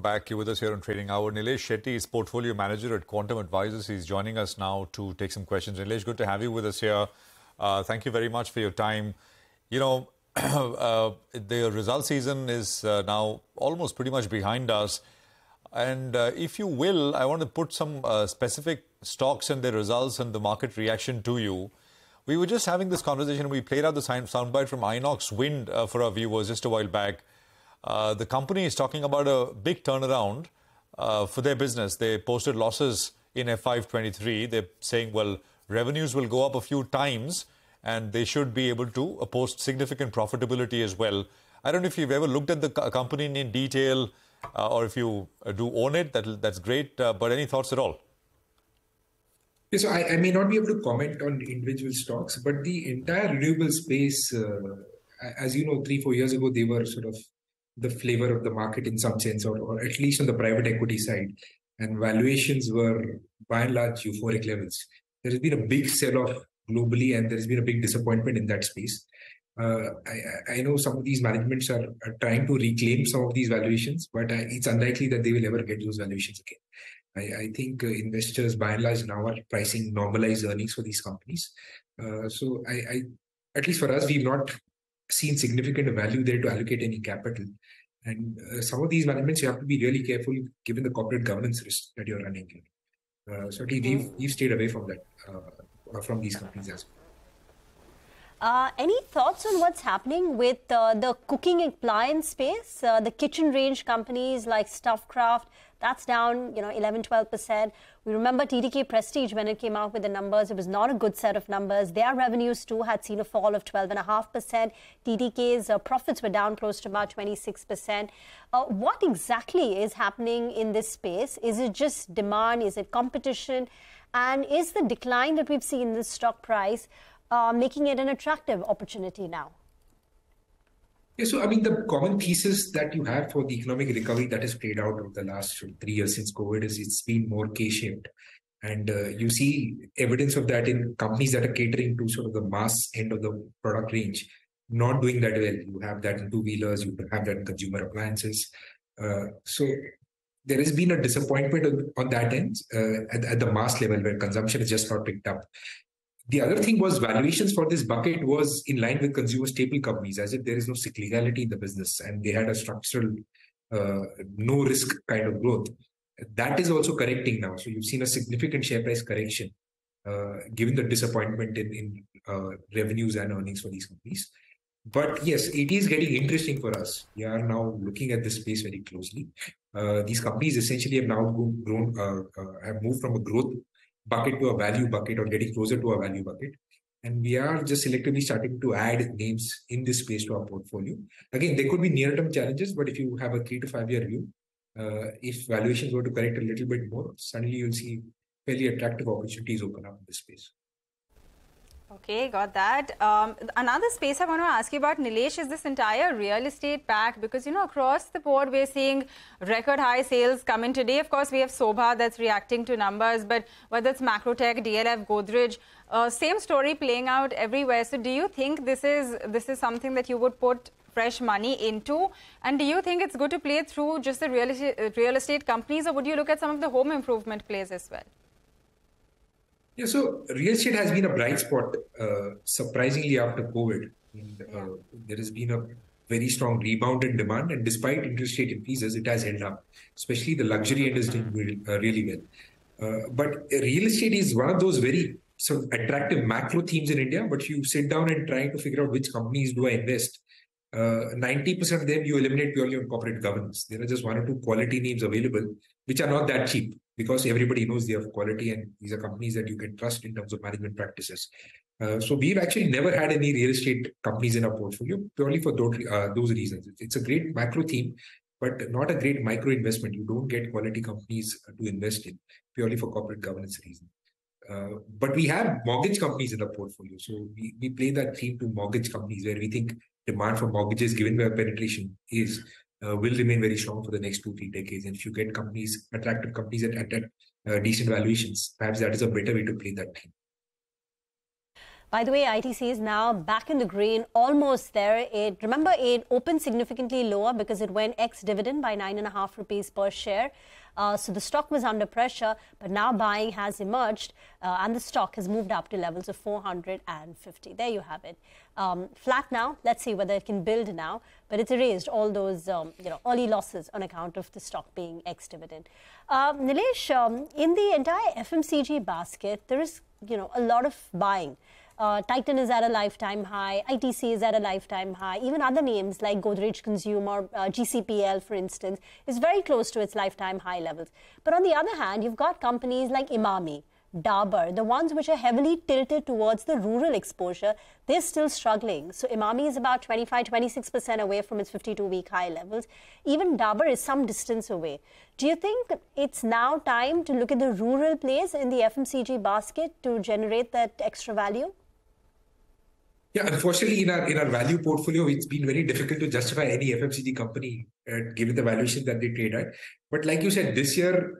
Back, you're with us here on Trading Hour. Nilesh Shetty is portfolio manager at Quantum Advisors. He's joining us now to take some questions. Nilesh, good to have you with us here. Thank you very much for your time. You know, the result season is now almost pretty much behind us. And if you will, I want to put some specific stocks and their results and the market reaction to you. We were just having this conversation. We played out the soundbite from Inox Wind for our viewers just a while back. The company is talking about a big turnaround for their business. They posted losses in FY23. They're saying, well, revenues will go up a few times and they should be able to post significant profitability as well. I don't know if you've ever looked at the company in detail or if you do own it, that's great. But any thoughts at all? Yeah, so I may not be able to comment on individual stocks, but the entire renewable space, as you know, 3-4 years ago, they were sort of the flavor of the market in some sense, or at least on the private equity side. And valuations were by and large euphoric levels. There has been a big sell-off globally and there has been a big disappointment in that space. I know some of these managements are trying to reclaim some of these valuations, but it's unlikely that they will ever get those valuations again. I think investors by and large now are pricing normalized earnings for these companies. So at least for us, we've not seen significant value there to allocate any capital. And some of these managements, you have to be really careful given the corporate governance risk that you're running. So we've stayed away from that, from these companies as well. Any thoughts on what's happening with the cooking appliance space? The kitchen range companies like Stuffcraft, that's down, 11-12%. We remember TTK Prestige when it came out with the numbers. It was not a good set of numbers. Their revenues too had seen a fall of 12.5%. TTK's profits were down close to about 26%. What exactly is happening in this space? Is it just demand? Is it competition? And is the decline that we've seen in the stock price making it an attractive opportunity now? Yeah, so I mean, the common thesis that you have for the economic recovery that has played out over the last 3 years since COVID is it's been more K-shaped. And you see evidence of that in companies that are catering to sort of the mass end of the product range, not doing that well. You have that in two-wheelers, you have that in consumer appliances. So there has been a disappointment on that end at the mass level where consumption has just not picked up. The other thing was valuations for this bucket was in line with consumer staple companies, as if there is no cyclicality in the business and they had a structural, no risk kind of growth. That is also correcting now. So you've seen a significant share price correction, given the disappointment in revenues and earnings for these companies. But yes, it is getting interesting for us. We are now looking at this space very closely. These companies essentially have now have moved from a growth bucket to a value bucket or getting closer to a value bucket. And we are just selectively starting to add names in this space to our portfolio. Again, there could be near-term challenges, but if you have a 3 to 5 year view, if valuations were to correct a little bit more, suddenly you'll see fairly attractive opportunities open up in this space. Okay, got that. Another space I want to ask you about, Nilesh, is this entire real estate pack, because, across the board, we're seeing record high sales come in today. Of course, we have Sobha that's reacting to numbers, but whether it's Macrotech, DLF, Godrej, same story playing out everywhere. So do you think this is something that you would put fresh money into? And do you think it's good to play through just the real estate companies, or would you look at some of the home improvement plays as well? Yeah, so real estate has been a bright spot, surprisingly, after COVID. And, there has been a very strong rebound in demand, and despite interest rate increases, it has held up. Especially the luxury end is doing really well. But real estate is one of those very sort of attractive macro themes in India. But if you sit down and try to figure out which companies do I invest, 90% of them you eliminate purely on corporate governance. There are just 1 or 2 quality names available, which are not that cheap, because everybody knows they have quality and these are companies that you can trust in terms of management practices. So we've actually never had any real estate companies in our portfolio purely for those reasons. It's a great macro theme, but not a great micro investment. You don't get quality companies to invest in purely for corporate governance reasons. But we have mortgage companies in our portfolio. So we play that theme to mortgage companies where we think demand for mortgages, given where penetration is, will remain very strong for the next 2-3 decades. And if you get attractive companies at decent valuations, perhaps that is a better way to play that theme. By the way, ITC is now back in the green, almost there. Remember, it opened significantly lower because it went ex-dividend by 9.5 rupees per share. So the stock was under pressure, but now buying has emerged and the stock has moved up to levels of 450. There you have it. Flat now. Let's see whether it can build now, but it's erased all those early losses on account of the stock being ex-dividend. Nilesh, in the entire FMCG basket, there is a lot of buying. Titan is at a lifetime high, ITC is at a lifetime high, even other names like Godrej Consumer, GCPL for instance, is very close to its lifetime high levels. But on the other hand, you've got companies like Emami, Dabur, the ones which are heavily tilted towards the rural exposure, they're still struggling. So Emami is about 25-26% away from its 52-week high levels. Even Dabur is some distance away. Do you think it's now time to look at the rural plays in the FMCG basket to generate that extra value? Yeah, unfortunately, in our value portfolio, it's been very difficult to justify any FMCG company given the valuation that they trade at. But like you said, this year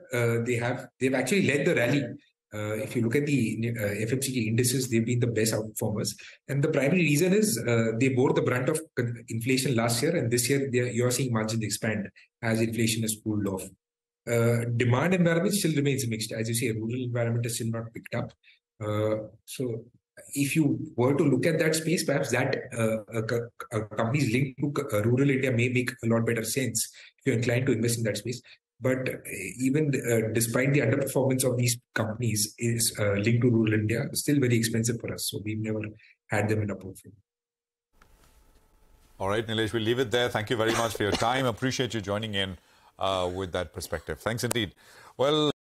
they've actually led the rally. If you look at the FMCG indices, they've been the best outperformers. And the primary reason is they bore the brunt of inflation last year, and this year you're seeing margins expand as inflation has cooled off. Demand environment still remains mixed. As you say, rural environment is still not picked up. So if you were to look at that space, perhaps that companies linked to rural India may make a lot better sense if you're inclined to invest in that space. But even despite the underperformance of these companies is linked to rural India, still very expensive for us. So we've never had them in our portfolio. All right, Nilesh, we'll leave it there. Thank you very much for your time. Appreciate you joining in with that perspective. Thanks indeed. Well.